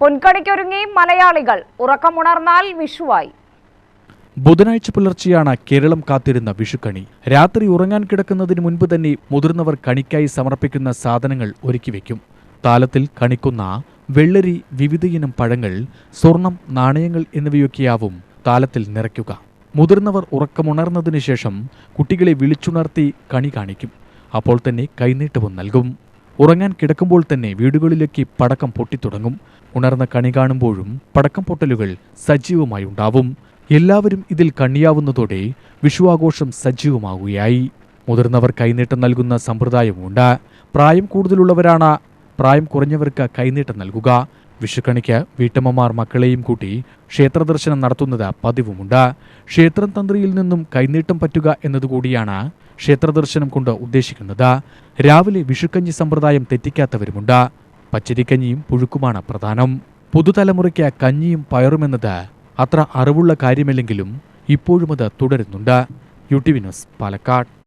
പൊൻകണിക്കൊരുങ്ങി മലയാളികൾ. ഉറക്കമുണർന്നാൽ വിഷുവായി. ബുധനാഴ്ച പുലർച്ചെയാണ് കേരളം കാത്തിരുന്ന വിഷുക്കണി. രാത്രി ഉറങ്ങാൻ കിടക്കുന്നതിന് മുൻപ് തന്നെ മുതിർന്നവർ കണിക്കായി സമർപ്പിക്കുന്ന സാധനങ്ങൾ ഒരുക്കിവെക്കും. താലത്തിൽ കണിക്കുന്ന വെള്ളരി, വിവിധയിനം പഴങ്ങൾ, സ്വർണം, നാണയങ്ങൾ എന്നിവയൊക്കെയാവും താലത്തിൽ നിറയ്ക്കുക. മുതിർന്നവർ ഉറക്കമുണർന്നതിന് ശേഷം കുട്ടികളെ വിളിച്ചുണർത്തി കണി കാണിക്കും. അപ്പോൾ തന്നെ കൈനീട്ടവും നൽകും. ഉറങ്ങാൻ കിടക്കുമ്പോൾ തന്നെ വീടുകളിലേക്ക് പടക്കം പൊട്ടിത്തുടങ്ങും. ഉണർന്ന കണി കാണുമ്പോഴും പടക്കം പൊട്ടലുകൾ സജീവമായി ഉണ്ടാവും. എല്ലാവരും ഇതിൽ കണ്ണിയാവുന്നതോടെ വിഷുവാഘോഷം സജീവമാവുകയായി. മുതിർന്നവർ കൈനീട്ടം നൽകുന്ന സമ്പ്രദായവുമുണ്ട്. പ്രായം കൂടുതലുള്ളവരാണ് പ്രായം കുറഞ്ഞവർക്ക് കൈനീട്ടം നൽകുക. വിഷുക്കണിക്ക് വീട്ടമ്മമാർ മക്കളെയും കൂട്ടി ക്ഷേത്രദർശനം നടത്തുന്നത് പതിവുമുണ്ട്. ക്ഷേത്രം തന്ത്രിയിൽ നിന്നും കൈനീട്ടം പറ്റുക എന്നതുകൂടിയാണ് ക്ഷേത്രദർശനം കൊണ്ട് ഉദ്ദേശിക്കുന്നത്. രാവിലെ വിഷുക്കഞ്ഞി സമ്പ്രദായം തെറ്റിക്കാത്തവരുമുണ്ട്. പച്ചരിക്കഞ്ഞിയും പുഴുക്കുമാണ് പ്രധാനം. പുതുതലമുറയ്ക്ക് കഞ്ഞിയും പയറുമെന്നത് അത്ര അറിവുള്ള കാര്യമല്ലെങ്കിലും ഇപ്പോഴും അത് തുടരുന്നുണ്ട്. UTV news, Palakkad.